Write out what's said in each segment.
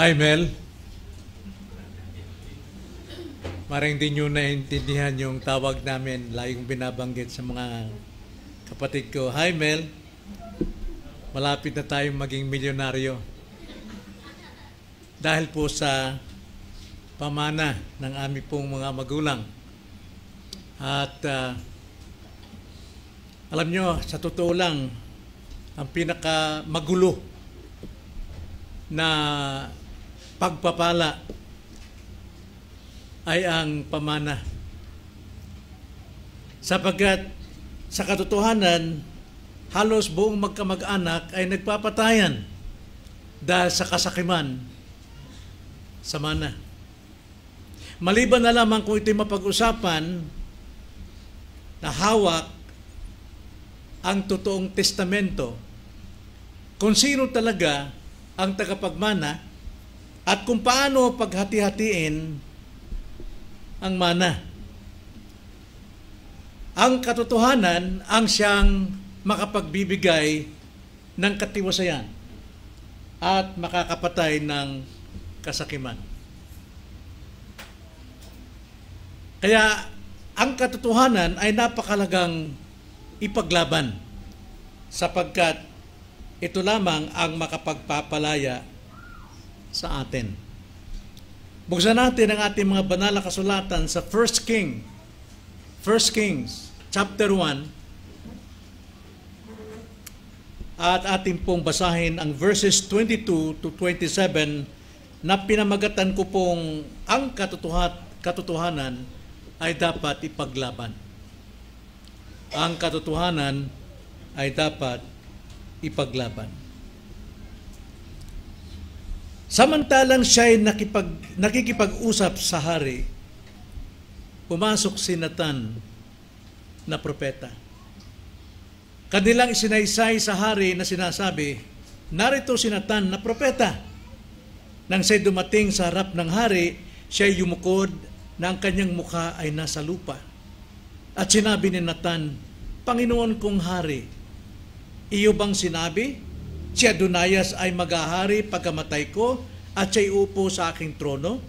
Hi, Mel. Marang hindi nyo naintindihan yung tawag namin, laging binabanggit sa mga kapatid ko. Hi, Mel. Malapit na tayong maging milyonaryo. Dahil po sa pamana ng aming pong mga magulang. At alam nyo, sa totoo lang, ang pinaka magulo na pagpapala ay ang pamana. Sapagkat sa katotohanan, halos buong magkamag-anak ay nagpapatayan dahil sa kasakiman sa mana. Maliban na lamang kung ito'y mapag-usapan na hawak ang totoong testamento kung sino talaga ang tagapagmana at kung paano paghati-hatiin ang mana. Ang katotohanan ang siyang makapagbibigay ng katiwasayan at makakapatay ng kasakiman. Kaya ang katotohanan ay napakalagang ipaglaban sapagkat ito lamang ang makapagpapalaya sa atin. Buksan natin ang ating mga banal na kasulatan sa 1 Kings, chapter 1, at ating pong basahin ang verses 22 to 27 na pinamagatan ko pong ang katotohanan ay dapat ipaglaban. Ang katotohanan ay dapat ipaglaban. Samantalang siya'y nakikipag-usap sa hari, pumasok si Natan na propeta. Kanilang isinaysay sa hari na sinasabi, narito si Natan na propeta. Nang siya'y dumating sa harap ng hari, siya'y yumukod na ang kanyang mukha ay nasa lupa. At sinabi ni Natan, Panginoon kong hari, iyo bang sinabi? Si Adonaias ay maghahari pagkamatay ko at siya'y upo sa aking trono?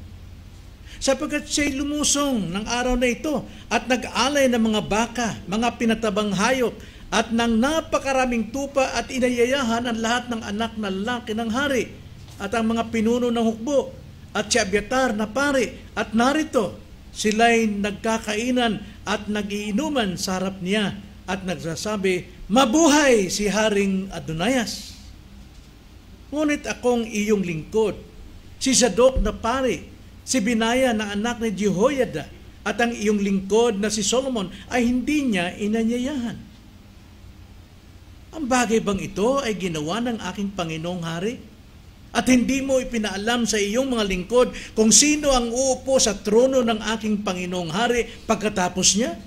Sapagkat siya'y lumusong ng araw na ito at nag-alay ng mga baka, mga pinatabang hayop at ng napakaraming tupa at inayayahan ang lahat ng anak na lalaki ng hari at ang mga pinuno ng hukbo at si Abiatar na pari at narito sila'y nagkakainan at nagiinuman sa harap niya at nagsasabi, mabuhay si Haring Adonaias! Ngunit akong iyong lingkod, si Zadok na pari, si Binaya na anak ni Jehoiada, at ang iyong lingkod na si Solomon ay hindi niya inanyayahan. Ang bagay bang ito ay ginawa ng aking Panginoong Hari? At hindi mo ipinaalam sa iyong mga lingkod kung sino ang uupo sa trono ng aking Panginoong Hari pagkatapos niya?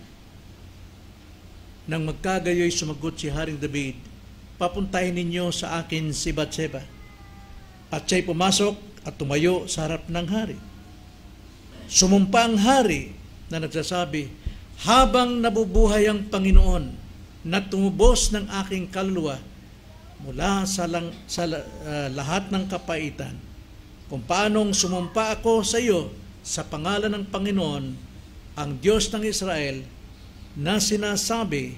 Nang magkagayoy sumagot si Haring David, papuntahin ninyo sa akin si Batseba. At siya'y pumasok at tumayo sa harap ng hari. Sumumpa ang hari na nagsasabi, habang nabubuhay ang Panginoon na tumubos ng aking kaluluwa mula sa lahat ng kapaitan, kung paanong sumumpa ako sa iyo sa pangalan ng Panginoon, ang Diyos ng Israel, na sinasabi,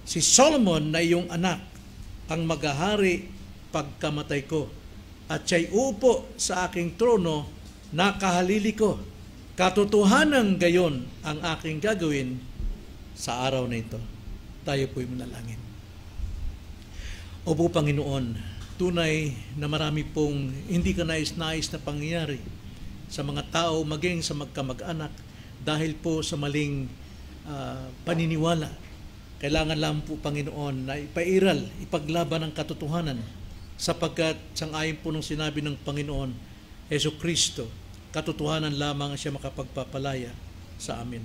si Solomon na iyong anak ang maghahari pagkamatay ko at siya'y uupo sa aking trono na kahalili ko. Katotohanan gayon ang aking gagawin sa araw na ito. Tayo po'y manalangin. Opo Panginoon, tunay na marami pong hindi ka nais-nais na pangyayari sa mga tao, maging sa magkamag-anak, dahil po sa maling paniniwala. Kailangan lang po, Panginoon, na ipairal, ipaglaban ang katotohanan sapagkat sang-ayon po ng sinabi ng Panginoon, Jesucristo, katotohanan lamang siya makapagpapalaya sa amin.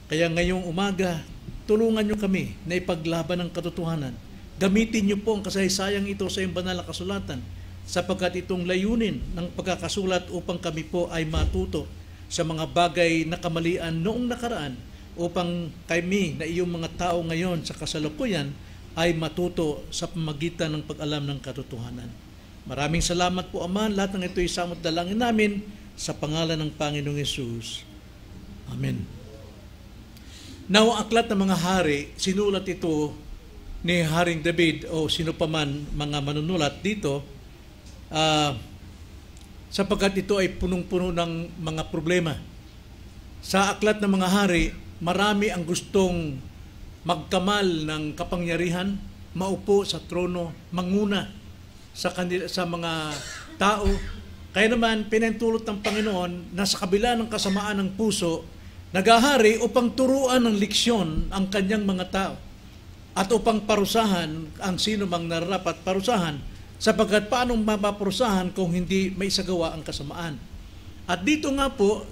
Kaya ngayong umaga, tulungan niyo kami na ipaglaban ang katotohanan. Gamitin niyo po ang kasaysayang ito sa iyong banal na kasulatan sapagkat itong layunin ng pagkakasulat upang kami po ay matuto sa mga bagay na kamalian noong nakaraan upang kami na iyong mga tao ngayon sa kasalukuyan ay matuto sa pamagitan ng pag-alam ng katotohanan. Maraming salamat po, Ama. Lahat ng ito isamot dalangin namin sa pangalan ng Panginoong Hesus. Amen. Now, ang aklat ng mga hari, sinulat ito ni Haring David o sino pa man mga manunulat dito, sapagkat ito ay punong-puno ng mga problema. Sa aklat ng mga hari, marami ang gustong magkamal ng kapangyarihan, maupo sa trono, manguna sa mga tao. Kaya naman, pinahintulot ng Panginoon na sa kabila ng kasamaan ng puso, naghahari upang turuan ng leksyon ang kanyang mga tao at upang parusahan ang sino mang nararapat parusahan, sapagkat paano mapaparusahan kung hindi may isagawa ang kasamaan. At dito nga po,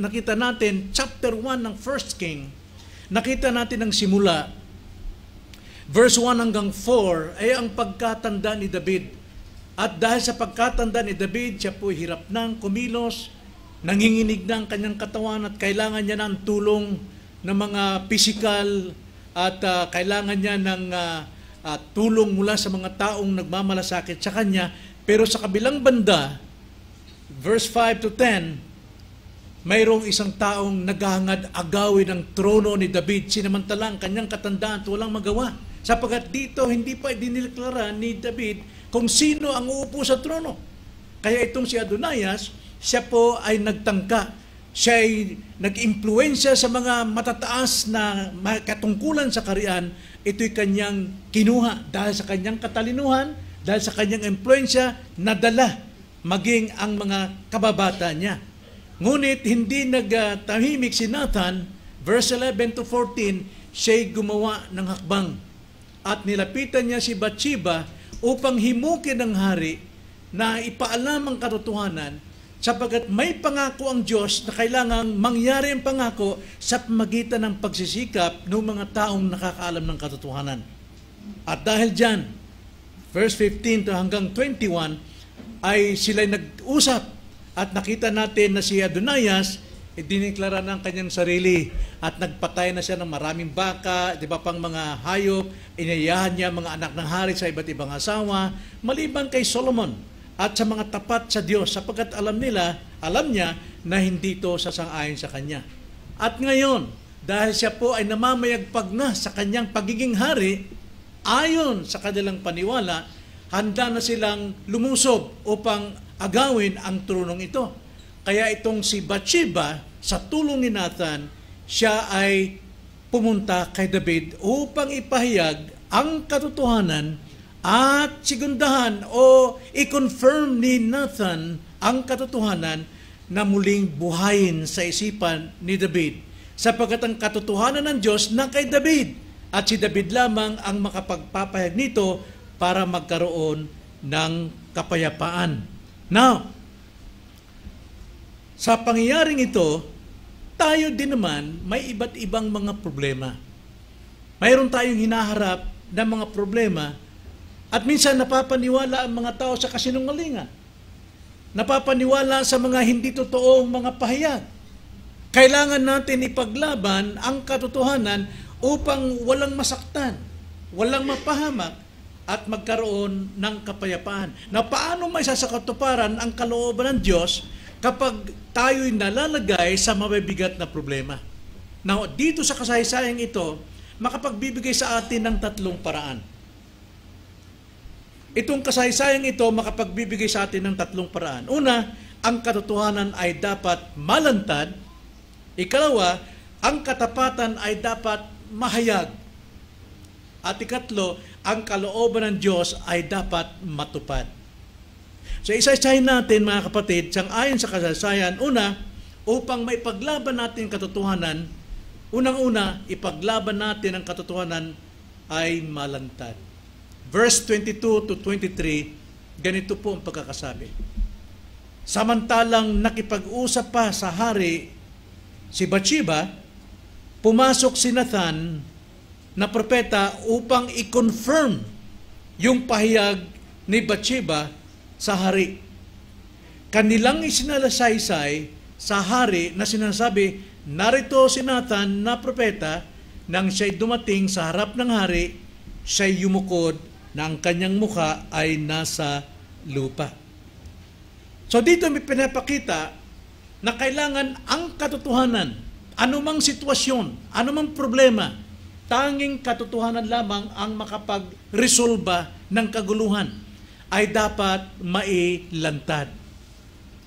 nakita natin, chapter 1 ng 1 King, nakita natin ang simula, verse 1 hanggang 4, ay ang pagkatanda ni David. At dahil sa pagkatanda ni David, siya po hirap nang kumilos, nanginginig na ang kanyang katawan at kailangan niya ng tulong ng mga physical at kailangan niya ng tulong mula sa mga taong nagmamalasakit sa kanya. Pero sa kabilang banda, verse 5 to 10, mayroong isang taong naghahangad agawin ang trono ni David, sinamantala ang kanyang katandaan at walang magawa. Sapagkat dito hindi pa dinideklara ni David kung sino ang uupo sa trono. Kaya itong si Adonias, siya po ay nagtangka. Siya ay nag-impluensya sa mga matataas na katungkulan sa kaharian. Ito'y kanyang kinuha dahil sa kanyang katalinuhan, dahil sa kanyang impluensya, nadala maging ang mga kababata niya. Ngunit hindi nagtahimik si Nathan, verse 11 to 14, siya'y gumawa ng hakbang. At nilapitan niya si Bathsheba upang himukin ng hari na ipaalam ang katotohanan, sapagkat may pangako ang Diyos na kailangang mangyari ang pangako sa pamagitan ng pagsisikap ng mga taong nakakaalam ng katotohanan. At dahil dyan, verse 15 to hanggang 21, ay sila'y nag-usap at nakita natin na si Adonias dineklara ng kanyang sarili at nagpatay na siya ng maraming baka, di ba pang mga hayop, inayahan niya mga anak ng hari sa iba't ibang asawa, maliban kay Solomon at sa mga tapat sa Diyos, sapagkat alam niya na hindi ito sasang-ayon sa kanya. At ngayon, dahil siya po ay namamayagpag na sa kanyang pagiging hari, ayon sa kanilang paniwala, handa na silang lumusob upang agawin ang tronong ito. Kaya itong si Bathsheba, sa tulong ni Nathan, siya ay pumunta kay David upang ipahayag ang katotohanan at sigundahan o i-confirm ni Nathan ang katotohanan na muling buhayin sa isipan ni David. Sapagkat ang katotohanan ng Diyos na kay David at si David lamang ang makapagpapahayag nito para magkaroon ng kapayapaan. Now, sa pangyayaring ito, tayo din naman may iba't ibang mga problema. Mayroon tayong hinaharap na mga problema at minsan napapaniwala ang mga tao sa kasinungalingan. Napapaniwala sa mga hindi totoong mga pahayag. Kailangan natin ipaglaban ang katotohanan upang walang masaktan, walang mapahamak, at magkaroon ng kapayapaan. Na paano may sasakatuparan ang kalooban ng Diyos kapag tayo'y nalalagay sa mabibigat na problema? Now, dito sa kasaysayang ito, makapagbibigay sa atin ng tatlong paraan. Itong kasaysayang ito, makapagbibigay sa atin ng tatlong paraan. Una, ang katotohanan ay dapat malantad. Ikalawa, ang katapatan ay dapat mahayag. At ikatlo, ang kalooban ng Diyos ay dapat matupad. So isa-isahin natin mga kapatid, sang-ayon sa kasaysayan, una, upang maipaglaban natin ang katotohanan, unang-una, ipaglaban natin ang katotohanan ay malantad. Verse 22 to 23, ganito po ang pagkakasabi. Samantalang nakipag-usap pa sa hari si Bathsheba, pumasok si Nathan na propeta upang i-confirm yung pahayag ni Bathsheba sa hari. Kanilang isinalasaysay sa hari na sinasabi, narito si Nathan na propeta, nang siya'y dumating sa harap ng hari, siya'y yumukod na ang kanyang mukha ay nasa lupa. So dito may pinapakita na kailangan ang katotohanan, anumang sitwasyon, anumang problema, tanging katotohanan lamang ang makapag-resolba ng kaguluhan ay dapat mailantad.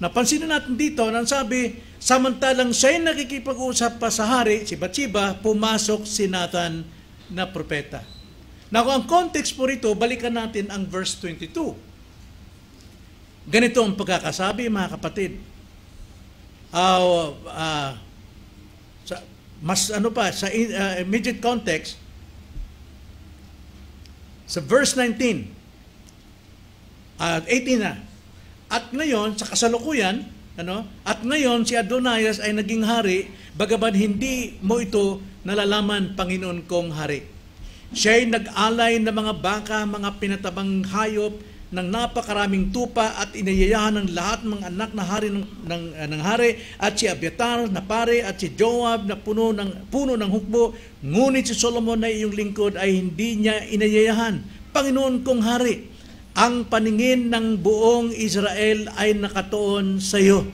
Napansin natin dito nang sabi, samantalang siya'y nakikipag-usap pa sa hari, si Bathsheba, pumasok si Nathan na propeta. Now, ang context po rito, balikan natin ang verse 22. Ganito ang pagkakasabi, mga kapatid. Sa immediate context, sa verse 19, 18 na. At ngayon, sa kasalukuyan, at ngayon si Adonias ay naging hari, bagaman hindi mo ito nalalaman, Panginoon kong hari. Siya'y nag-alay ng mga baka, mga pinatabang hayop, ng napakaraming tupa at inayayahan ng lahat ng mga anak na hari ng hari, at si Abiathar na pare at si Joab na puno ng hukbo. Ngunit si Solomon na iyong lingkod ay hindi niya inayayahan. Panginoon kong hari, ang paningin ng buong Israel ay nakatuon sa iyo.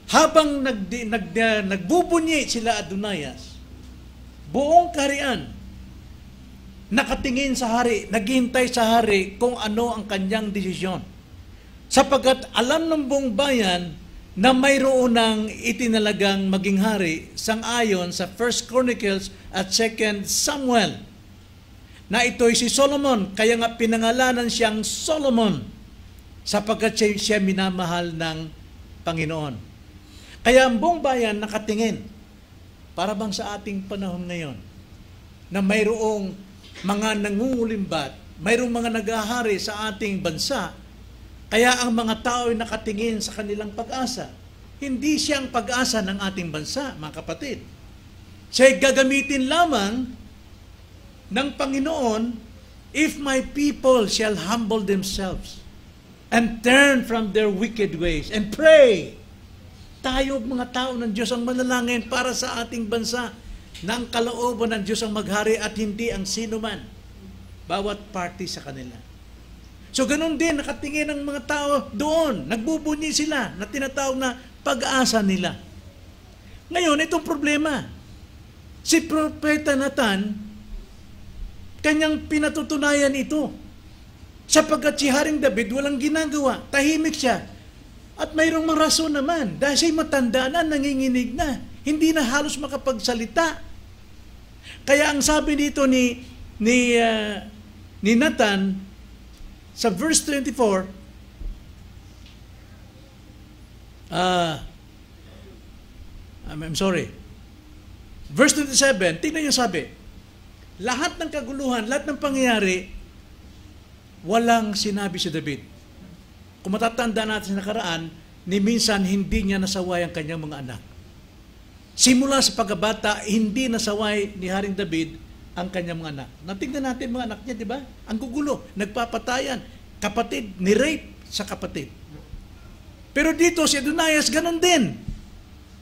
Habang nagbubunyi sila Adonias, buong kaharian nakatingin sa hari, naghihintay sa hari kung ano ang kanyang desisyon. Sapagkat alam ng buong bayan na mayroon ng itinalagang maging hari sang-ayon sa 1 Chronicles at 2 Samuel, na ito'y si Solomon, kaya nga pinangalanan siyang Solomon, sapagkat siya minamahal ng Panginoon. Kaya ang buong bayan nakatingin, para bang sa ating panahon ngayon, na mayroong mga nangungulimbat, mayroong mga naghahari sa ating bansa, kaya ang mga tao ay nakatingin sa kanilang pag-asa. Hindi siya ang pag-asa ng ating bansa, mga kapatid. Siya'y gagamitin lamang ng Panginoon, if my people shall humble themselves and turn from their wicked ways and pray. Tayo, mga tao ng Diyos, ang manalangin para sa ating bansa, na ang kalooban ng Diyos ang maghari at hindi ang sino man, bawat party sa kanila. So ganun din, nakatingin ang mga tao doon, nagbubunyi sila na tinatawag na pag-asa nila. Ngayon, itong problema, si Propeta Nathan, kanyang pinatutunayan ito, sapagkat si Haring David walang ginagawa, tahimik siya, at mayroong mga rason naman, dahil siya'y matanda na, nanginginig na, hindi na halos makapagsalita. Kaya ang sabi dito ni Nathan sa verse 24, I'm sorry. Verse 27, tingnan niyo sabi, lahat ng kaguluhan, lahat ng pangyayari, walang sinabi si David. Kung matatanda natin sa nakaraan, ni minsan hindi niya nasaway ang kanyang mga anak. Simula sa pagkabata, hindi nasaway ni Haring David ang kanyang mga anak. Natingnan natin mga anak niya, di ba? Ang gugulo, nagpapatayan, kapatid, ni-rape sa kapatid. Pero dito si Adonias, ganun din.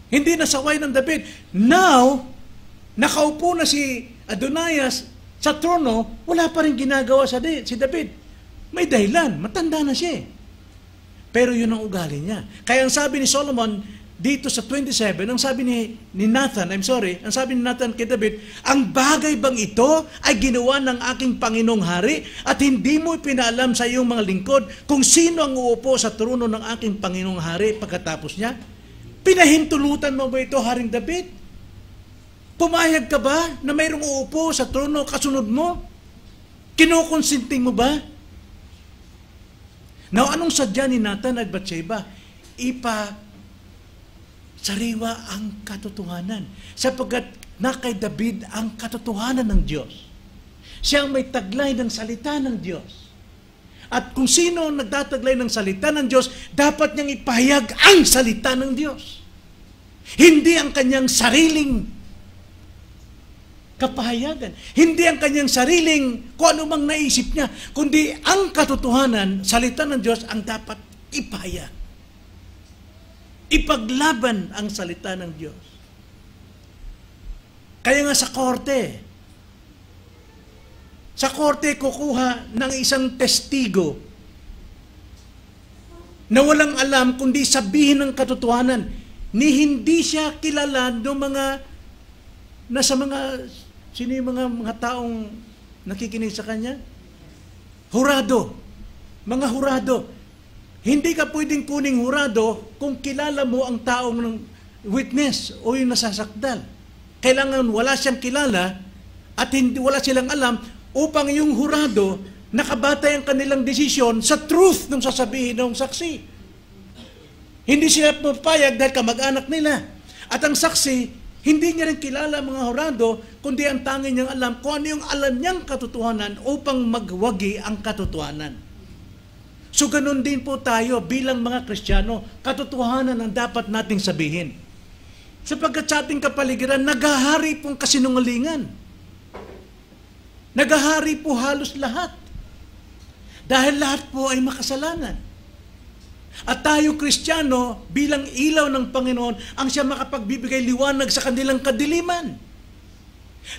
Hindi nasaway ng David. Now, nakaupo na si Adonias sa trono, wala pa rin ginagawa si David. May dahilan, matanda na siya. Pero yun ang ugali niya. Kaya ang sabi ni Solomon, dito sa 27, ang sabi ni Nathan, ang sabi ni Nathan kay David, ang bagay bang ito ay ginawa ng aking Panginoong Hari at hindi mo pinaalam sa iyong mga lingkod kung sino ang uupo sa trono ng aking Panginoong Hari pagkatapos niya? Pinahintulutan mo ba ito, Haring David? Pumayag ka ba na mayroong uupo sa trono kasunod mo? Kinukonsinting mo ba? Now, anong sadya ni Nathan at Bathsheba? Sariwa ang katotohanan. Sapagkat na kay David ang katotohanan ng Diyos. Siya ang may taglay ng salita ng Diyos. At kung sino ang nagtataglay ng salita ng Diyos, dapat niyang ipahayag ang salita ng Diyos. Hindi ang kanyang sariling kapahayagan. Hindi ang kanyang sariling kung ano mang naisip niya, kundi ang katotohanan, salita ng Diyos ang dapat ipahayag. Ipaglaban ang salita ng Diyos. Kaya nga sa korte kukuha ng isang testigo na walang alam kundi sabihin ng katotohanan, ni hindi siya kilala ng mga nasa mga sino yung mga taong nakikinig sa kanya? Hurado. Mga hurado. Hindi ka pwedeng kuning hurado kung kilala mo ang taong witness o yung nasasakdal. Kailangan wala siyang kilala at wala silang alam upang yung hurado nakabatay ang kanilang desisyon sa truth ng sasabihin ng saksi. Hindi sila papayag dahil kamag-anak nila. At ang saksi, hindi niya rin kilala mga hurado, kundi ang tanging niyang alam kung ano yung alam niyang katotohanan upang magwagi ang katotohanan. So ganun din po tayo bilang mga Kristiyano, katotohanan ang dapat nating sabihin. Sapagkat sa ating kapaligiran, naghahari pong kasinungalingan. Naghahari po halos lahat. Dahil lahat po ay makasalanan. At tayo Kristiyano, bilang ilaw ng Panginoon, ang siya makapagbibigay liwanag sa kanilang kadiliman.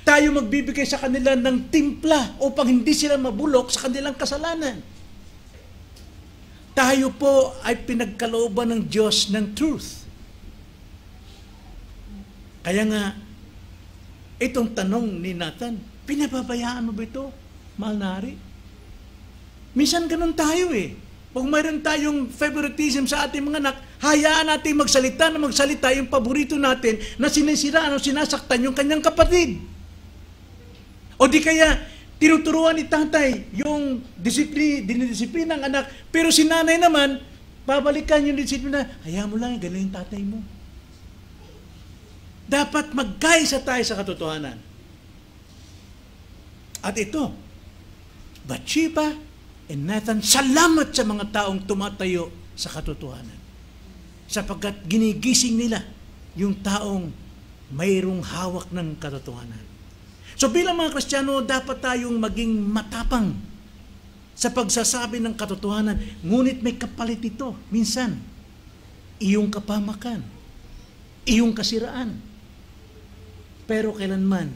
Tayo magbibigay sa kanila ng timpla upang hindi sila mabulok sa kanilang kasalanan. Tayo po ay pinagkalooban ng Diyos ng truth. Kaya nga, itong tanong ni Nathan, pinababayaan mo ba ito, mahal na hari? Minsan ganun tayo eh. Kung mayroon tayong favoritism sa ating mga anak, hayaan natin magsalita yung paborito natin na sinisiraan o sinasaktan yung kanyang kapatid. O di kaya, tinuturuan ni tatay yung dinidisiplina ng anak, pero si nanay naman, babalikan yung disiplina, hayaan mo lang, galing yung tatay mo. Dapat magkaisa tayo sa katotohanan. At ito, Bathsheba and Nathan, salamat sa mga taong tumatayo sa katotohanan. Sapagkat ginigising nila yung taong mayroong hawak ng katotohanan. So bilang mga Kristiyano, dapat tayong maging matapang sa pagsasabi ng katotohanan. Ngunit may kapalit ito. Minsan, iyong kapamakan, iyong kasiraan. Pero kailanman,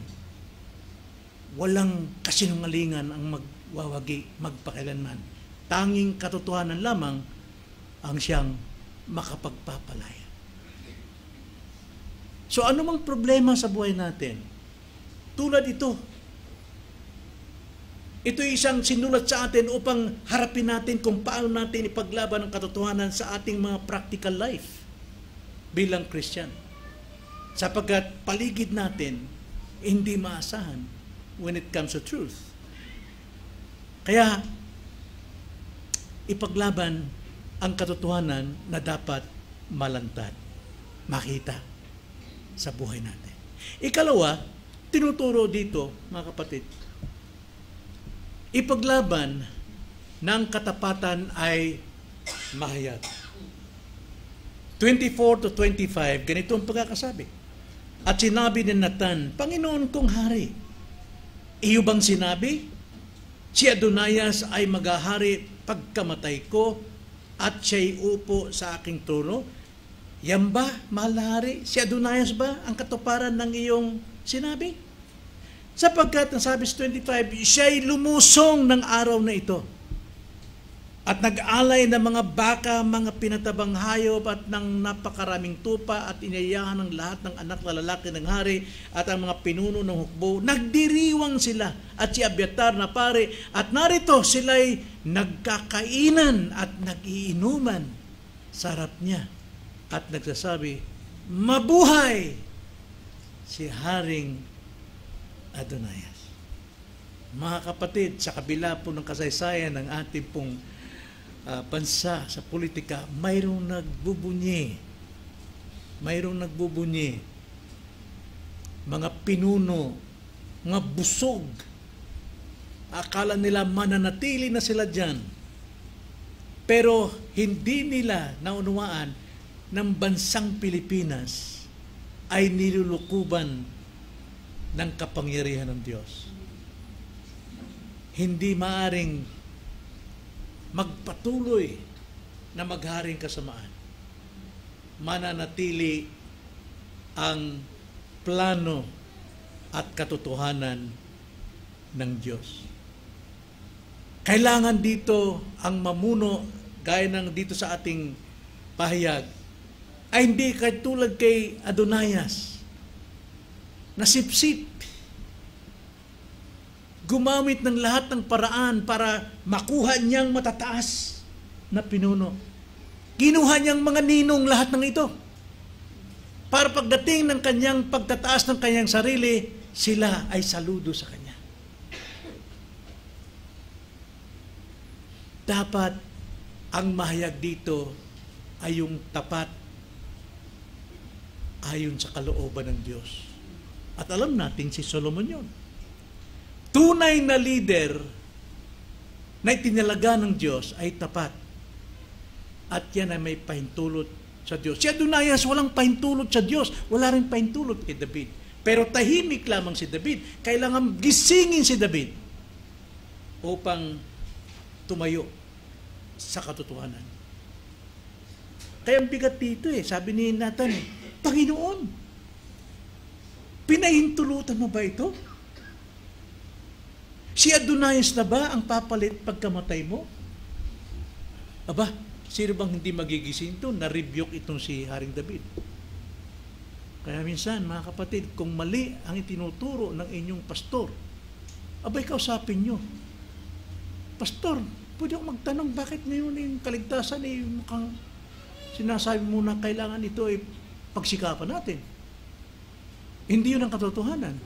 walang kasinungalingan ang magwawagi magpakailanman. Tanging katotohanan lamang ang siyang makapagpapalaya. So ano mang problema sa buhay natin, tulad ito. Ito isang sinulat sa atin upang harapin natin kung paano natin ipaglaban ang katotohanan sa ating mga practical life bilang Christian. Sapagkat paligid natin hindi maasahan when it comes to truth. Kaya ipaglaban ang katotohanan na dapat malantad, makita sa buhay natin. Ikalawa, tinuturo dito, mga kapatid, ipaglaban ng katapatan ay mahayag. 24 to 25, ganito ang pagkakasabi. At sinabi ni Nathan, Panginoon kong hari, iyo bang sinabi? Si Adonias ay maghahari pagkamatay ko at siya'y upo sa aking trono. Yan ba, mahal na hari? Si Adonias ba ang katuparan ng iyong sinabi? Sapagkat, ang sabi sa 25, siya'y lumusong ng araw na ito. At nag-alay ng mga baka, mga pinatabang hayop at ng napakaraming tupa at inayahan ng lahat ng anak na lalaki ng hari at ang mga pinuno ng hukbo. Nagdiriwang sila at si Abiatar na pare at narito sila'y nagkakainan at nag-iinuman sa harap niya at nagsasabi, mabuhay si Haring Adonias. Mga kapatid, sa kabila po ng kasaysayan ng ating pong bansa sa politika, mayroong nagbubunyi. Mga pinuno, mga busog. Akala nila mananatili na sila dyan. Pero hindi nila naunawaan ng bansang Pilipinas ay nilulukuban ng kapangyarihan ng Diyos. Hindi maaring magpatuloy na magharing kasamaan. Mananatili ang plano at katotohanan ng Diyos. Kailangan dito ang mamuno gaya ng dito sa ating pahayag, ay hindi katulad kay Adonias, na sip-sip. Gumamit ng lahat ng paraan para makuha niyang matataas na pinuno. Kinuha niyang mga ninong lahat ng ito. Para pagdating ng kanyang pagtataas ng kanyang sarili, sila ay saludo sa kanya. Dapat ang mahayag dito ay yung tapat ayon sa kalooban ng Diyos. At alam natin si Solomon yun. Tunay na leader na itinalaga ng Diyos ay tapat. At yan ay may pahintulot sa Diyos. Si Adonias walang pahintulot sa Diyos. Wala rin pahintulot kay David. Pero tahimik lamang si David. Kailangan gisingin si David upang tumayo sa katotohanan. Kaya ang bigat dito sabi ni Nathan, Panginoon, pinahintulutan mo ba ito? Si Adonias na ba ang papalit pagkamatay mo? Aba, sino bang hindi magigising ito? Na-rebuke itong si Haring David. Kaya minsan, mga kapatid, kung mali ang itinuturo ng inyong pastor, abay, kausapin nyo. Pastor, pwede akong magtanong, bakit ngayon yung kaligtasan mukhang sinasabi mo na kailangan ito ay pagsikapan natin? Hindi yun ang katotohanan.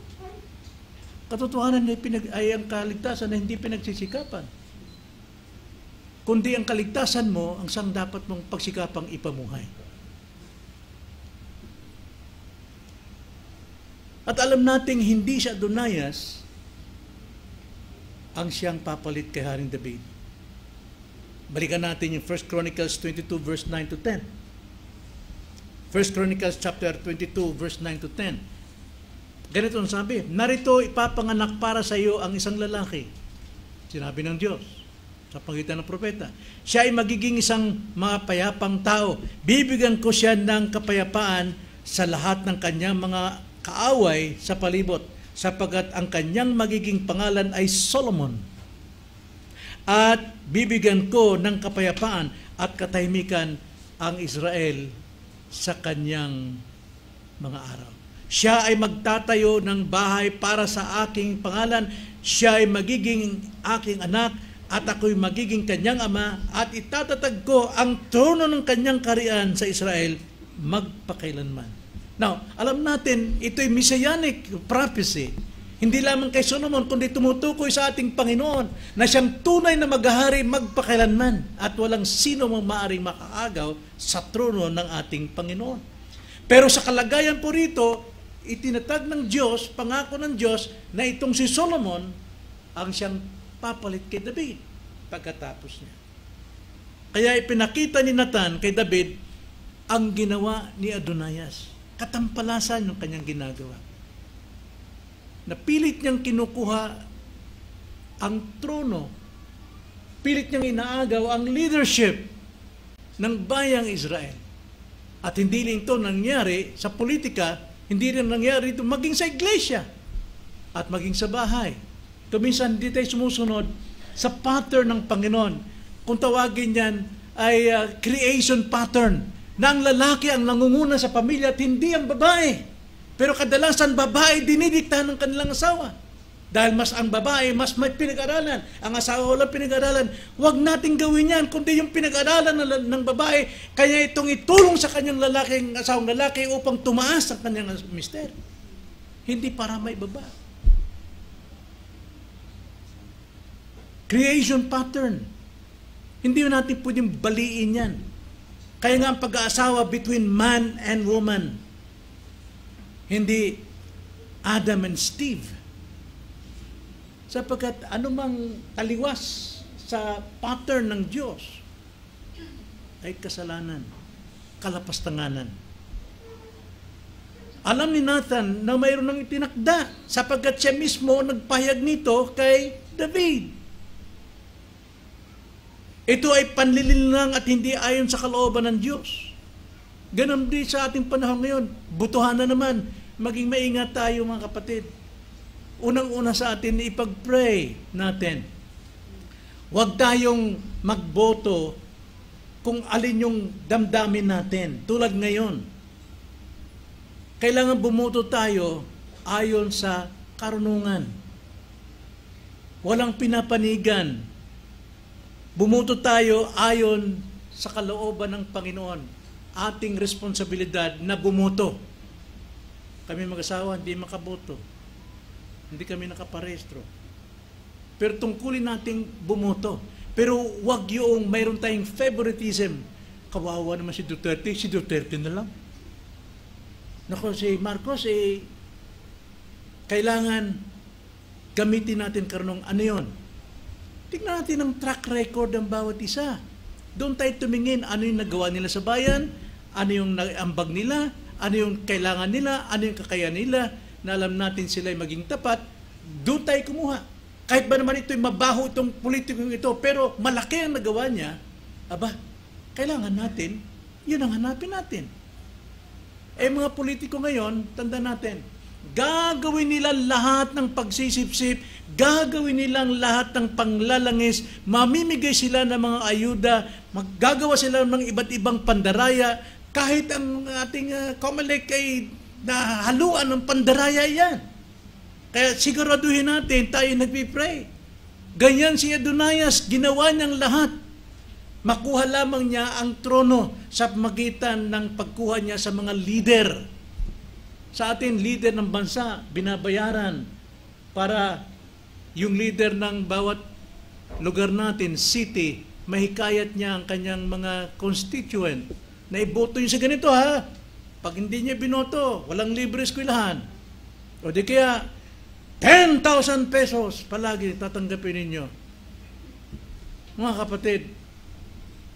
Katotohanan ay ang kaligtasan na hindi pinagsisikapan. Kundi ang kaligtasan mo, ang siyang dapat mong pagsikapang ipamuhay. At alam nating hindi si Adonias ang siyang papalit kay Haring David. Balikan natin yung 1 Chronicles 22 verse 9 to 10. 1 Chronicles chapter 22 verse 9 to 10. Ganito ang sabi, narito ipapanganak para sa iyo ang isang lalaki. Sinabi ng Diyos sa pangitan ng propeta. Siya ay magiging isang mapayapang tao. Bibigyan ko siya ng kapayapaan sa lahat ng kanyang mga kaaway sa palibot, sapagkat ang kanyang magiging pangalan ay Solomon. At bibigyan ko ng kapayapaan at katahimikan ang Israel sa kanyang mga araw. Siya ay magtatayo ng bahay para sa aking pangalan. Siya ay magiging aking anak at ako'y magiging kanyang ama at itatatag ko ang trono ng kanyang kaharian sa Israel magpakailanman. Now, alam natin, ito'y messianic prophecy. Hindi lamang kay Solomon, kundi tumutukoy sa ating Panginoon na siyang tunay na maghahari magpakailanman at walang sino mang maaring makaagaw sa trono ng ating Panginoon. Pero sa kalagayan po rito, itinatag ng Diyos, pangako ng Diyos, na itong si Solomon ang siyang papalit kay David pagkatapos niya. Kaya ipinakita ni Nathan kay David ang ginawa ni Adonias. Katampalasan ng kanyang ginagawa. Napilit niyang kinukuha ang trono. Pilit niyang inaagaw ang leadership ng bayang Israel. At hindi rin ito nangyari sa politika, hindi rin nangyari ito maging sa iglesia at maging sa bahay. Kuminsan hindi tayo sumusunod sa pattern ng Panginoon. Kung tawagin yan ay creation pattern, na ang lalaki ang nangunguna sa pamilya at hindi ang babae. Pero kadalasan babae dinidikta ng kanilang asawa. Dahil mas ang babae, mas may pinag-aralan. Ang asawa walang pinag-aralan. Huwag nating gawin yan, kundi yung pinag-aralan ng babae, kaya itong itulong sa kanyang asawang lalaki upang tumaas ang kanyang mister. Hindi para may baba. Creation pattern. Hindi natin pwedeng baliin yan. Kaya nga ang pag-aasawa between man and woman. Hindi Adam and Steve. Sapagkat anumang taliwas sa pattern ng Diyos ay kasalanan, kalapastanganan. Alam ni Nathan na mayroon ng itinakda sapagkat siya mismo nagpahayag nito kay David. Ito ay panlilinlang at hindi ayon sa kalooban ng Diyos. Ganon din sa ating panahon ngayon. Butuhan na naman. Maging maingat tayo mga kapatid. Unang-una sa atin, ipag-pray natin. Huwag tayong magboto kung alin yung damdamin natin. Tulad ngayon, kailangan bumoto tayo ayon sa karunungan. Walang pinapanigan. Bumoto tayo ayon sa kalooban ng Panginoon. Ating responsibilidad na bumoto. Kami mag-asawa, hindi makaboto. Hindi kami nakaparehistro. Pero tungkulin nating bumoto. Pero wag yung mayroon tayong favoritism. Kawawa naman si Duterte na lang. Nako, si Marcos, kailangan gamitin natin karunong ano yun. Tignan natin ang track record ng bawat isa. Doon tayo tumingin, ano yung nagawa nila sa bayan, ano yung ambag nila, ano yung kailangan nila, ano yung kakayahan nila, na alam natin sila ay maging tapat, doon tayo kumuha. Kahit ba naman ito'y mabaho itong politikong ito, pero malaki ang nagawa niya, aba, kailangan natin, yun ang hanapin natin. Mga politiko ngayon, tanda natin, gagawin nila lahat ng pagsisipsip, gagawin nilang lahat ng panglalangis, mamimigay sila ng mga ayuda, maggagawa sila ng iba't ibang pandaraya, kahit ang ating COMELEC ay nahaluan ng pandaraya yan. Kaya siguraduhin natin, tayo nagpipray. Ganyan si Adonias, ginawa niyang lahat. Makuha lamang niya ang trono sa magitan ng pagkuha niya sa mga leader. Sa atin, leader ng bansa, binabayaran para yung leader ng bawat lugar natin, city, mahikayat niya ang kanyang mga constituent na iboto yun sa ganito, ha? Pag hindi niya binoto, walang libre eskwelahan. O di kaya, 10,000 pesos palagi tatanggapin ninyo. Mga kapatid,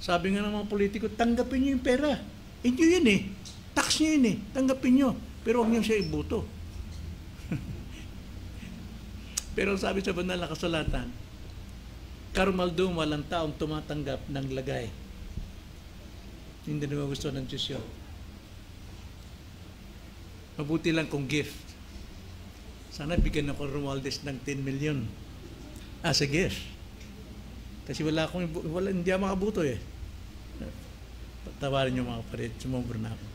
sabi nga ng mga politiko, tanggapin nyo yung pera. Inyo yun eh. Tax nyo yun eh. Tanggapin nyo. Pero huwag nyo siya ibuto. Pero sabi sa banal na kasulatan, karumaldo walang taong tumatanggap ng lagay. Hindi naman gusto ng Diyos yun. Mabuti lang kung gift. Sana bigyan ako Romualdez ng 10 million as a gift. Kasi hindi ako makabuto eh. Tawarin niyo mga kapatid, sumobra na ako.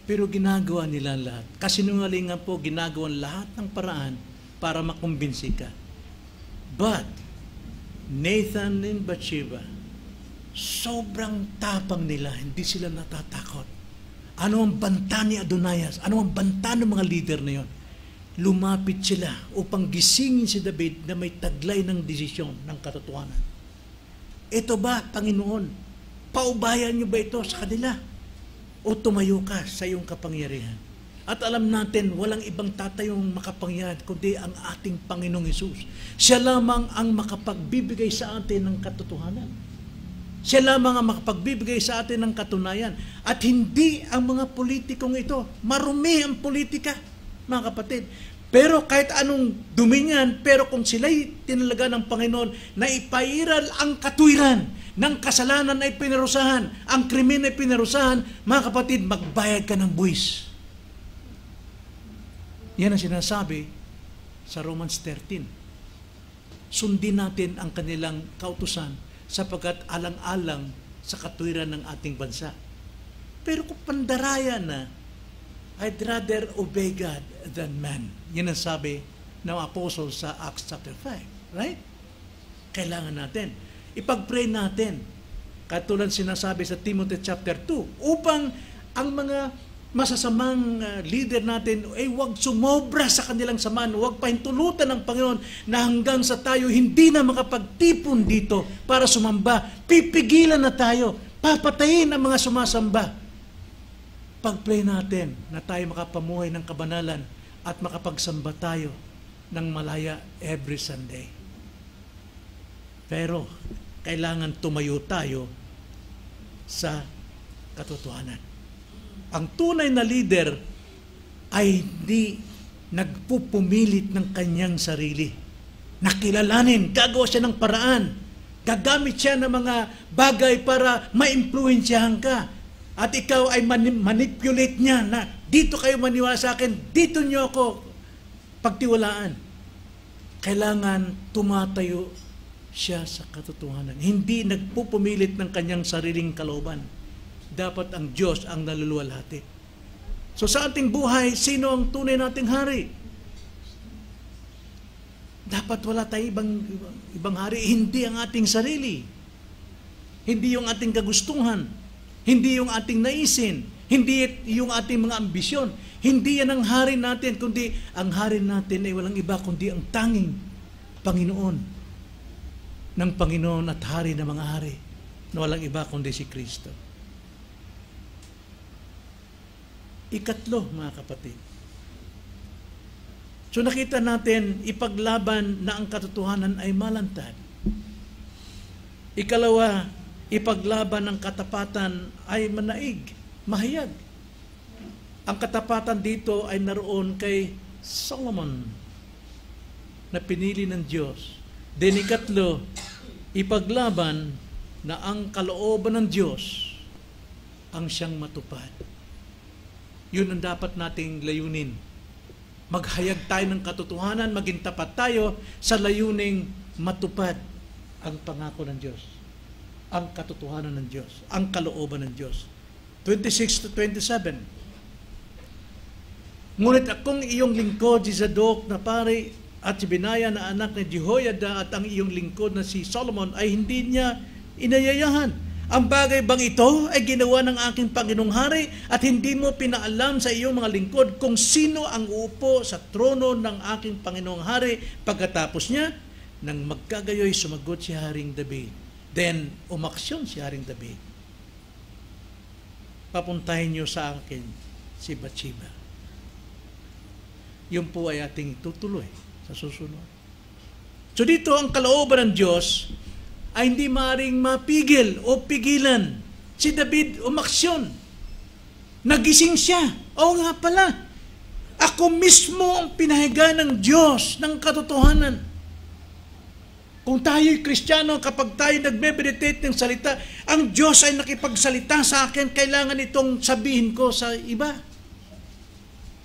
Pero ginagawa nila lahat. Kasinungalingan po, ginagawa lahat ng paraan para makumbinsi ka. But, Nathan and Bathsheba, sobrang tapang nila, hindi sila natatakot. Ano ang banta ni Adonias? Ano ang banta ng mga leader na yon? Lumapit sila upang gisingin si David na may taglay ng desisyon ng katotohanan. Ito ba, Panginoon, paubayan niyo ba ito sa kanila? O tumayo ka sa iyong kapangyarihan? At alam natin, walang ibang tatayong makapangyarihan kundi ang ating Panginoong Hesus. Siya lamang ang makapagbibigay sa atin ng katotohanan. Siya lamang ang makapagbibigay sa atin ng katunayan. At hindi ang mga politikong ito. Marumi ang politika, mga kapatid. Pero kahit anong dumi niyan, pero kung sila'y tinalaga ng Panginoon na ipairal ang katuwiran ng kasalanan ay pinarusahan, ang krimen ay pinarusahan, mga kapatid, magbayad ka ng buwis. Yan ang sinasabi sa Romans 13. Sundin natin ang kanilang kautusan sapagkat alang-alang sa katuwiran ng ating bansa. Pero kung pandaraya na, I'd rather obey God than man. Yan ang sabi ng apostle sa Acts chapter 5. Right? Kailangan natin. Ipag-pray natin. Katulad sinasabi sa Timothy chapter 2, upang ang mga masasamang leader natin ay huwag sumobra sa kanilang samaan, huwag pahintulutan ng Panginoon na hanggang sa tayo hindi na makapagtipon dito para sumamba. Pipigilan na tayo, papatayin ang mga sumasamba. Pag-pray natin na tayo makapamuhay ng kabanalan at makapagsamba tayo ng malaya every Sunday. Pero kailangan tumayo tayo sa katotohanan. Ang tunay na leader ay hindi nagpupumilit ng kanyang sarili. Nakilalanin, gagawa siya ng paraan. Gagamit siya ng mga bagay para ma-influensyahan ka. At ikaw ay manipulate niya na dito kayo maniwala sa akin, dito niyo ako pagtiwalaan. Kailangan tumatayo siya sa katotohanan. Hindi nagpupumilit ng kanyang sariling kalooban. Dapat ang Diyos ang naluluwalhati. So sa ating buhay, sino ang tunay nating hari? Dapat wala tayong ibang hari. Hindi ang ating sarili. Hindi yung ating kagustuhan. Hindi yung ating naisin. Hindi yung ating mga ambisyon. Hindi yan ang hari natin, kundi ang hari natin ay walang iba, kundi ang tanging Panginoon ng Panginoon at hari ng mga hari na walang iba kundi si Kristo. Ikatlo, mga kapatid. So nakita natin, ipaglaban na ang katotohanan ay malantad. Ikalawa, ipaglaban ng katapatan ay manaig, mahayag. Ang katapatan dito ay naroon kay Solomon na pinili ng Diyos. Then ikatlo, ipaglaban na ang kalooban ng Diyos ang siyang matupad. Yun ang dapat nating layunin. Maghayag tayo ng katotohanan, maging tapat tayo sa layuning matupad ang pangako ng Diyos, ang katotohanan ng Diyos, ang kalooban ng Diyos. 26 to 27. Ngunit akong iyong lingkod, si Zadok na pari, at si Benaya na anak ni Jehoiada at ang iyong lingkod na si Solomon ay hindi niya inayayahan. Ang bagay bang ito ay ginawa ng aking Panginoong Hari at hindi mo pinaalam sa iyong mga lingkod kung sino ang uupo sa trono ng aking Panginoong Hari pagkatapos niya? Nang magkagayoy sumagot si Haring David. Then, umaksyon si Haring David. Papuntahin niyo sa akin si Bathsheba. Yun po ay ating itutuloy sa susunod. So dito, ang kalooban ng Diyos ay hindi maaaring mapigil o pigilan. Si David umaksyon. Nagising siya. Oo nga pala, ako mismo ang pinahiga ng Diyos ng katotohanan. Kung tayo'y Kristiyano, kapag tayo nagme-meditate ng salita, ang Diyos ay nakipagsalita sa akin, kailangan itong sabihin ko sa iba.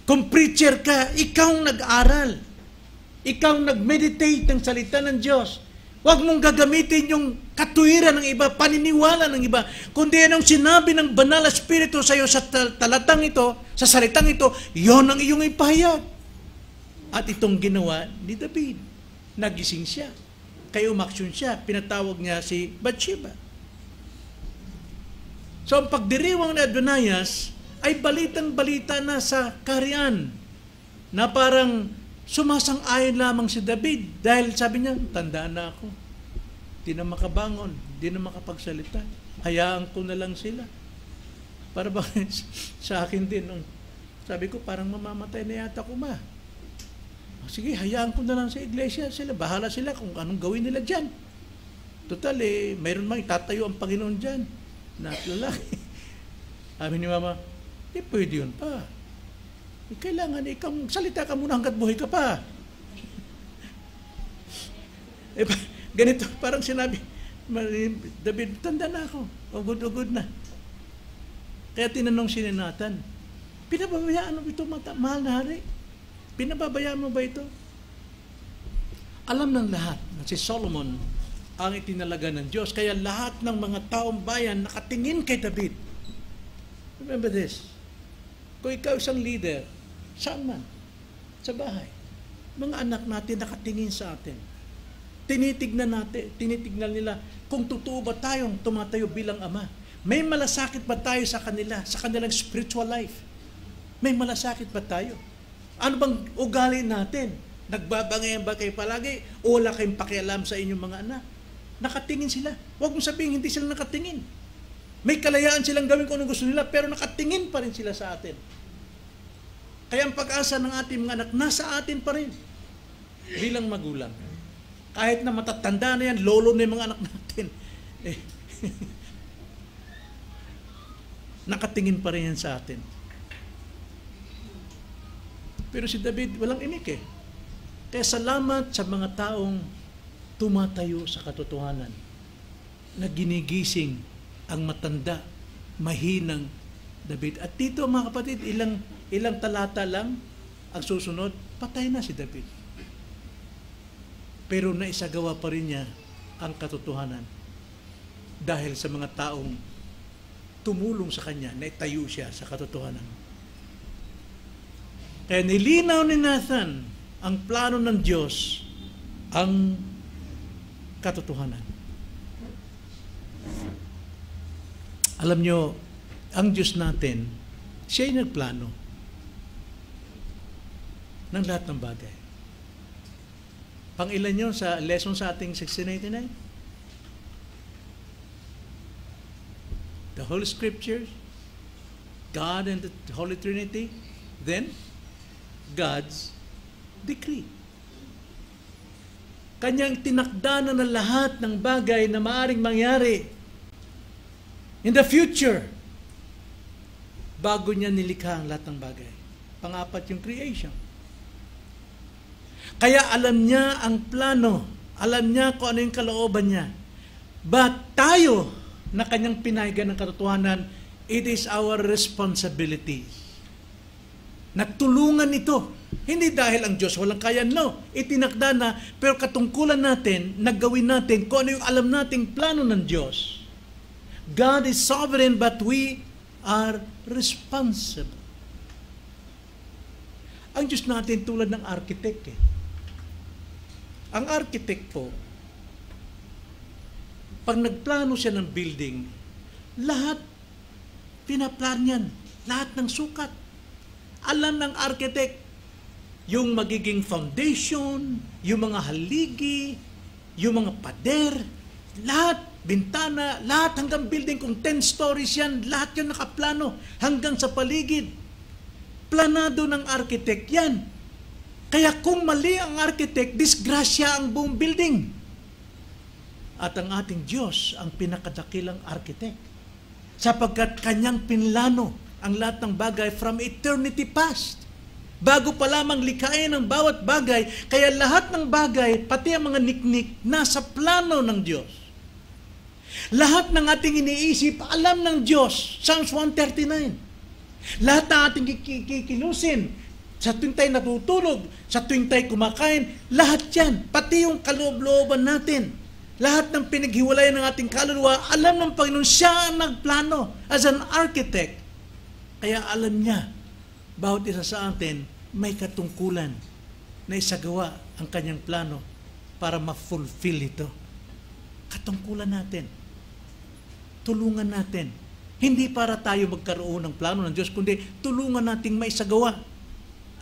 Kung preacher ka, ikaw nag-aral. Ikaw nag-meditate ng salita ng Diyos. Huwag mong gagamitin yung katuwiran ng iba, paniniwala ng iba, kundi anong sinabi ng banal na Espiritu sa iyo sa talatang ito, sa salitang ito, yon ang iyong ipahayag. At itong ginawa ni David. Nagising siya. Kaya umaksyon siya. Pinatawag niya si Bathsheba. So ang pagdiriwang ni Adonias ay balitang-balita na sa kaharian na parang sumasang-ayon lamang si David dahil sabi niya, tandaan na ako. Di na makabangon, di na makapagsalita. Hayaan ko na lang sila. Para ba sa akin din, sabi ko, parang mamamatay na yata ko ma. Sige, hayaan ko na lang sa iglesia sila. Bahala sila kung anong gawin nila dyan. Total, mayroon mang itatayo ang Panginoon dyan na lalaki. Sabi ni Mama, pwede yun pa. Kailangan ikaw, salita ka muna hanggat buhay ka pa. Ganito, parang sinabi, David, tanda na ako. Ugod na. Kaya tinanong si Nathan, pinababayaan mo ito, mahal na hari? Pinababayaan mo ba ito? Alam ng lahat na si Solomon ang itinalaga ng Diyos. Kaya lahat ng mga taong bayan nakatingin kay David. Remember this. Kung ikaw isang leader, saan man? Sa bahay. Mga anak natin nakatingin sa atin. Tinitignan nila kung totoo ba tayong tumatayo bilang ama. May malasakit ba tayo sa kanila, sa kanilang spiritual life? May malasakit ba tayo? Ano bang ugali natin? Nagbabangayan ba kayo palagi o wala kayong pakialam sa inyong mga anak? Nakatingin sila. Huwag mong sabihin hindi sila nakatingin. May kalayaan silang gawin kung ano gusto nila pero nakatingin pa rin sila sa atin. Kaya ang pag-asa ng ating mga anak nasa atin pa rin bilang magulang. Kahit na matatanda na yan, lolo na yung mga anak natin. Nakatingin pa rin yan sa atin. Pero si David, walang imik eh. Kaya salamat sa mga taong tumatayo sa katotohanan na ginigising ang matanda, mahinang David. At dito mga kapatid, ilang talata lang ang susunod, patay na si David. Pero naisagawa pa rin niya ang katotohanan dahil sa mga taong tumulong sa kanya na itayo siya sa katotohanan. Kaya nilinaw ni Nathan ang plano ng Diyos, ang katotohanan. Alam nyo, ang Diyos natin, siya'y nagplano ng lahat ng bagay. Pang-ilan yun sa lesson sa ating 1689? The Holy Scriptures, God and the Holy Trinity, then God's decree. Kanyang tinakda na ng lahat ng bagay na maaring mangyari in the future bago niya nilikha ang lahat ng bagay. Pangapat yung creation. Kaya alam niya ang plano, alam niya kung ano yung kalooban niya. But tayo na kanyang pinahigan ng katotohanan, it is our responsibility. Nagtulungan ito. Hindi dahil ang Diyos walang kaya, no. Itinakda na, pero katungkulan natin, naggawin natin kung ano yung alam nating plano ng Diyos. God is sovereign, but we are responsible. Ang Diyos natin tulad ng architect eh. Ang architect po, pag nagplano siya ng building, lahat pinaplan yan, lahat ng sukat. Alam ng architect yung magiging foundation, yung mga haligi, yung mga pader, lahat, bintana, lahat hanggang building, kung 10 stories yan, lahat yun nakaplano hanggang sa paligid. Planado ng architect yan. Kaya kung mali ang architect, disgrasya ang buong building. At ang ating Diyos ang pinakadakilang architect. Sapagkat kanyang pinlano ang lahat ng bagay from eternity past. Bago pa lamang likhain ang bawat bagay, kaya lahat ng bagay, pati ang mga niknik, nasa plano ng Diyos. Lahat ng ating iniisip, alam ng Diyos. Psalms 139. Lahat ng ating kikilusin, sa tuwing tayo natutulog, sa tuwing tayo kumakain, lahat yan, pati yung kaloob-looban natin, lahat ng pinaghiwalayan ng ating kaluluwa, alam ng Panginoon, siya ang nagplano as an architect. Kaya alam niya, bawat isa sa atin may katungkulan na isagawa ang kanyang plano para ma-fulfill ito. Katungkulan natin. Tulungan natin. Hindi para tayo magkaroon ng plano ng Diyos, kundi tulungan nating maisagawa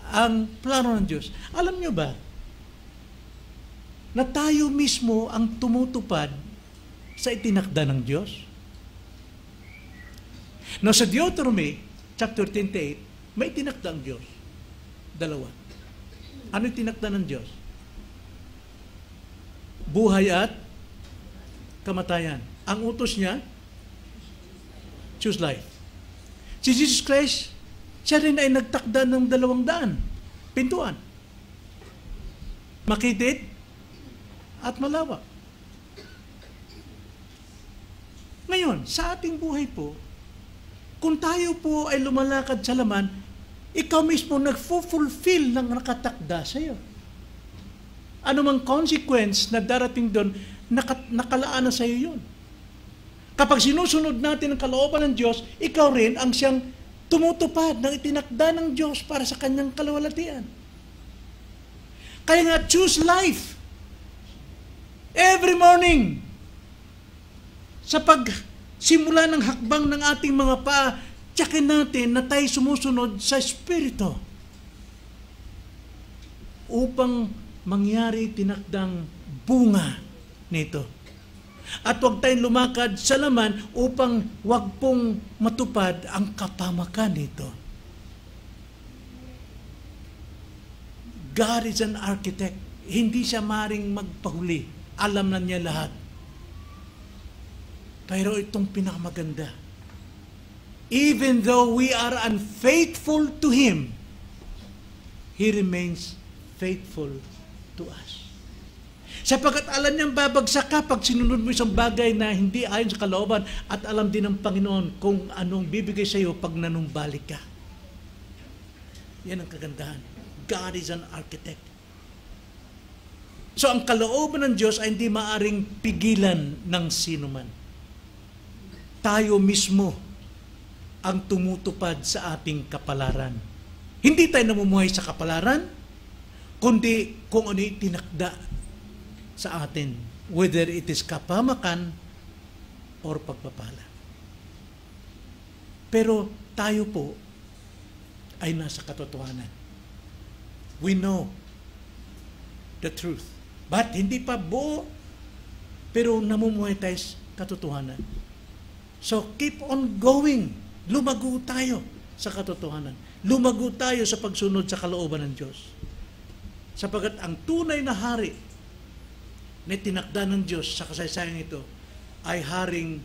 ang plano ng Diyos. Alam nyo ba na tayo mismo ang tumutupad sa itinakda ng Diyos? Now, sa Deuteronomy chapter 28, may itinakda ang Diyos. Dalawa. Ano itinakda ng Diyos? Buhay at kamatayan. Ang utos niya, choose life. Si Jesus Christ, siya rin ay nagtakda ng 200 pintuan. Makitid at malawak. Ngayon, sa ating buhay po, kung tayo po ay lumalakad sa laman, ikaw mismo nagfulfill ng nakatakda sa iyo. Ano mang consequence na darating doon, nakalaan na sa iyo yun. Kapag sinusunod natin ang kalooban ng Diyos, ikaw rin ang siyang tumutupad ng itinakda ng Diyos para sa kanyang kaluwalhatian. Kaya nga, choose life. Every morning. Sa pagsimula ng hakbang ng ating mga paa, tiyakin natin na tayo sumusunod sa Espiritu upang mangyari tinakdang bunga nito. At huwag tayong lumakad sa laman upang huwag pong matupad ang kapamakan nito. God is an architect. Hindi siya maring magpahuli. Alam na niya lahat. Pero itong pinakamaganda. Even though we are unfaithful to Him, He remains faithful to us. Sapagkat alam niyang babagsak ka pag sinunod mo isang bagay na hindi ayon sa kalooban, at alam din ng Panginoon kung anong bibigay sa iyo pag nanumbalik ka. Yan ang kagandahan. God is an architect. So ang kalooban ng Diyos ay hindi maaring pigilan ng sino man. Tayo mismo ang tumutupad sa ating kapalaran. Hindi tayo namumuhay sa kapalaran, kundi kung ano tinakda sa atin, whether it is kapamakan or pagpapala. Pero tayo po ay nasa katotohanan. We know the truth. But hindi pa buo, pero namumuhay tayo sa katotohanan. So keep on going. Lumago tayo sa katotohanan. Lumago tayo sa pagsunod sa kalooban ng Diyos. Sapagat ang tunay na hari na tinakda ng Diyos sa kasaysayan ito ay haring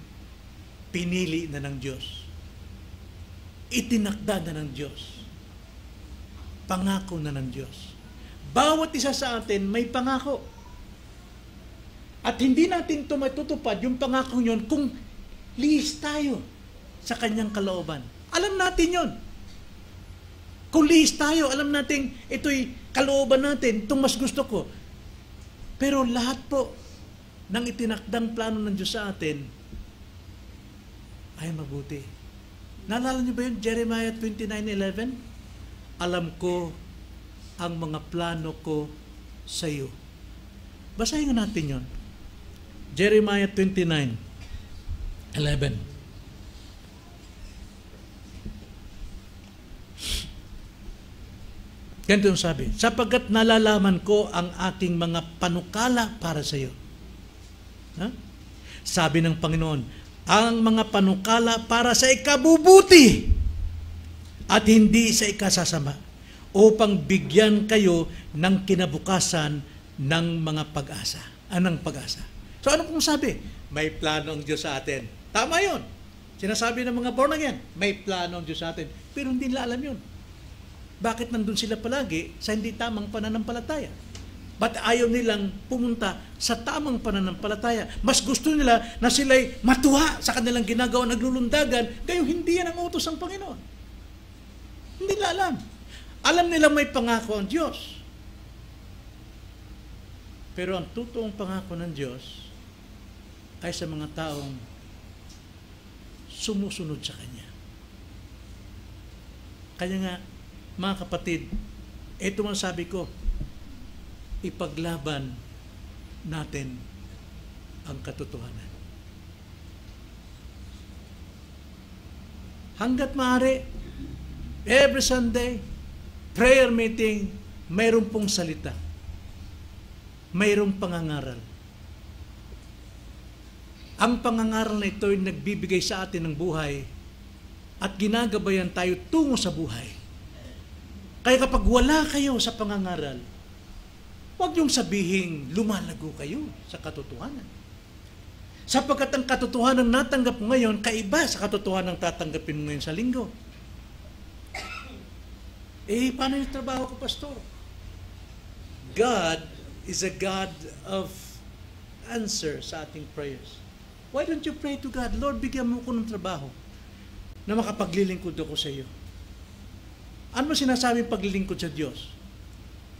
pinili na ng Diyos. Itinakda na ng Diyos. Pangako na ng Diyos. Bawat isa sa atin may pangako. At hindi natin ito matutupad yung pangako yun kung lihis tayo sa kanyang kalooban. Alam natin yon. Kung lihis tayo, alam natin ito'y kalooban natin, itong mas gusto ko. Pero lahat po ng itinakdang plano ng Diyos sa atin ay mabuti. Naalala niyo ba yun? Jeremiah 29:11? Alam ko ang mga plano ko sa iyo. Basahin natin yon. Jeremiah 29:11. Ganito yung sabi, sapagkat nalalaman ko ang aking mga panukala para sa iyo. Ha? Sabi ng Panginoon, ang mga panukala para sa ikabubuti at hindi sa ikasasama, upang bigyan kayo ng kinabukasan ng mga pag-asa. Anong pag-asa? So ano pong sabi? May plano ang Diyos sa atin. Tama yun. Sinasabi ng mga born again, may plano ang Diyos sa atin. Pero hindi nila alam yun. Bakit nandun sila palagi sa hindi tamang pananampalataya? Ba't ayaw nilang pumunta sa tamang pananampalataya? Mas gusto nila na sila'y matuwa sa kanilang ginagawa, naglulundagan, kayong hindi yan ang utos ng Panginoon. Hindi nila alam. Alam nila may pangako ang Diyos. Pero ang totoong pangako ng Diyos ay sa mga taong sumusunod sa Kanya. Kaya nga, mga kapatid, ito ang sabi ko, ipaglaban natin ang katotohanan. Hanggat maaari, every Sunday, prayer meeting, mayroon pong salita. Mayroong pangangaral. Ang pangangaral na ito ay nagbibigay sa atin ng buhay at ginagabayan tayo tungo sa buhay. Kaya kapag wala kayo sa pangangaral, huwag niyong sabihing lumalago kayo sa katotohanan. Sapagkat ang katotohanan natanggap mo ngayon, kaiba sa katotohanan tatanggapin mo ngayon sa linggo. Paano yung trabaho ko, Pastor? God is a God of answer sa ating prayers. Why don't you pray to God, Lord, bigyan mo ko ng trabaho na makapaglilingkod ako sa iyo? Ano sinasabi paglilingkod sa Diyos?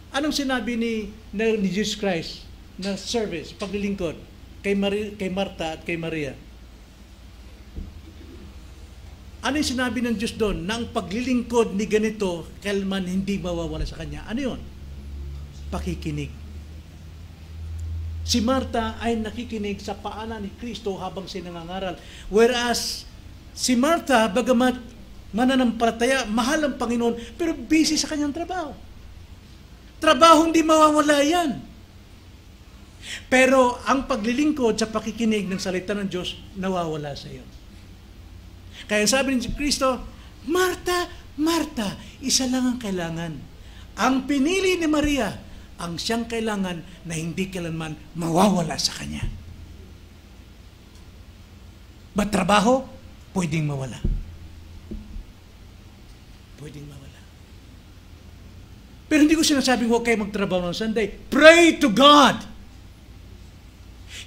Anong sinabi ni Jesus Christ na service, paglilingkod kay Marta at kay Maria? Ano yung sinabi ng Diyos doon? Na ang paglilingkod ni ganito, kailanman hindi mawawala sa Kanya. Ano yun? Pakikinig. Si Marta ay nakikinig sa paanan ni Kristo habang sinangangaral. Whereas, si Marta, bagamat mananampalataya, mahal ang Panginoon, pero busy sa kanyang trabaho. Trabaho hindi mawawala yan. Pero ang paglilingkod sa pakikinig ng salita ng Diyos, nawawala sa iyo. Kaya sabi ni Kristo, Marta, Marta, isa lang ang kailangan. Ang pinili ni Maria, ang siyang kailangan na hindi kailanman mawawala sa kanya. Ba't trabaho? Pwedeng mawala. Pwedeng mawala. Pero hindi ko sinasabing huwag kayo magtrabaho ng Sunday. Pray to God!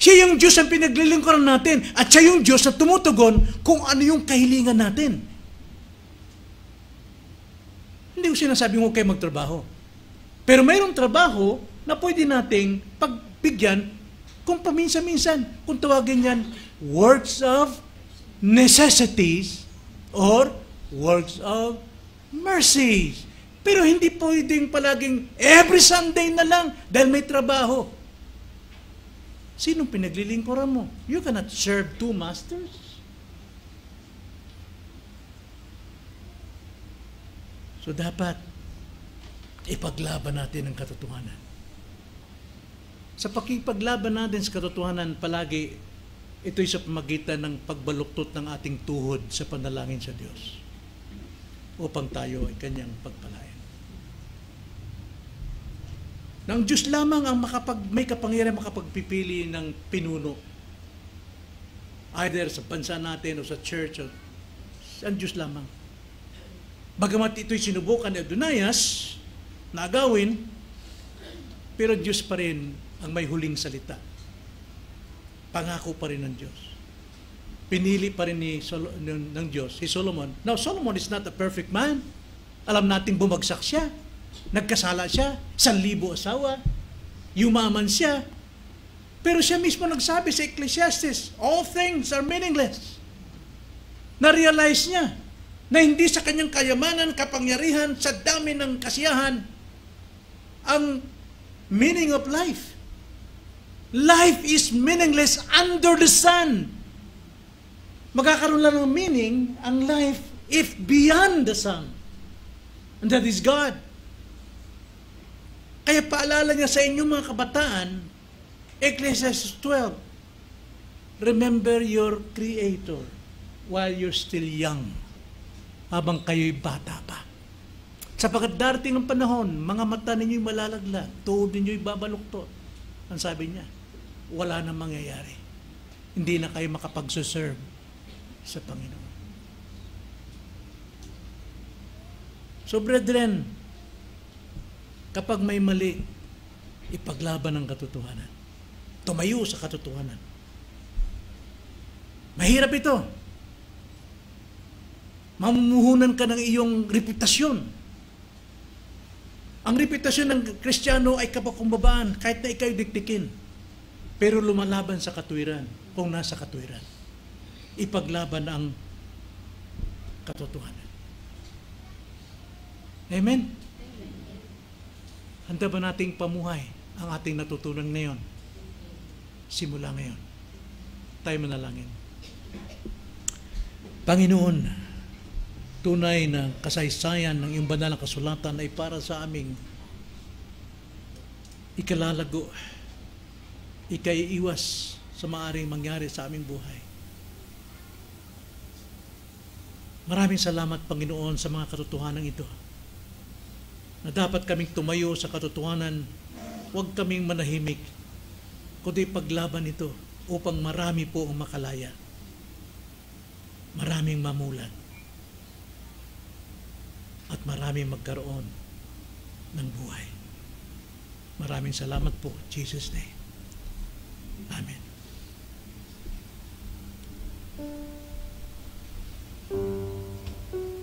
Siya yung Diyos ang pinaglilingkuran natin at siya yung Diyos na tumutugon kung ano yung kahilingan natin. Hindi ko sinasabing huwag kayo magtrabaho. Pero mayroong trabaho na pwede nating pagbigyan kung paminsan-minsan, kung tawagin yan, works of necessities or works of mercies. Pero hindi pwedeng palaging every Sunday na lang dahil may trabaho. Sinong pinaglilingkuran mo? You cannot serve two masters. So dapat ipaglaban natin ang katotohanan. Sa pakipaglaban natin sa katotohanan, palagi ito'y sa pamagitan ng pagbaluktot ng ating tuhod sa panalangin sa Diyos upang tayo ay Kanyang pagpalain. Nang Diyos lamang ang may kapangyarihan makapagpipili ng pinuno. Either sa bansa natin o sa church, ang Diyos lamang. Bagamat ito'y sinubukan ni Adonias na agawin, pero Diyos pa rin ang may huling salita. Pangako pa rin ng Diyos. Pinili pa rin ng Diyos si Solomon. Now, Solomon is not a perfect man. Alam nating bumagsak siya. Nagkasala siya. 1,000 asawa. Yumaman siya. Pero siya mismo nagsabi sa Ecclesiastes, all things are meaningless. Na-realize niya na hindi sa kanyang kayamanan, kapangyarihan, sa dami ng kasiyahan, ang meaning of life. Life is meaningless under the sun. Magkakaroon lang ng meaning ang life if beyond the sun. And that is God. Kaya paalala niya sa inyong mga kabataan, Ecclesiastes 12, remember your Creator while you're still young, habang kayo'y bata pa. Sapagkat darating ang panahon, mga mata ninyo'y malalaglag, tuhod ninyo'y babaluktot. Ang sabi niya, wala na mangyayari. Hindi na kayo makapagsuserve sa Panginoon. So brethren, kapag may mali, ipaglaban ang katotohanan. Tumayo sa katotohanan. Mahirap ito. Mamumuhunan ka ng iyong reputasyon. Ang reputasyon ng Kristiyano ay kapakumbabaan kahit na ikaw'y dikdikin. Pero lumalaban sa katuwiran kung nasa katuwiran. Ipaglaban ang katotohanan. Amen? Handa ba nating pamuhay ang ating natutunan ngayon? Simula ngayon. Tayo manalangin. Panginoon, tunay na kasaysayan ng iyong banal na kasulatan ay para sa aming ikalalago, ikaiiwas sa maaaring mangyari sa aming buhay. Maraming salamat, Panginoon, sa mga katotohanan ito, na dapat kaming tumayo sa katotohanan, huwag kaming manahimik, kundi paglaban ito upang marami po ang makalaya, maraming mamulat, at maraming magkaroon ng buhay. Maraming salamat po. In Jesus' name. Amen.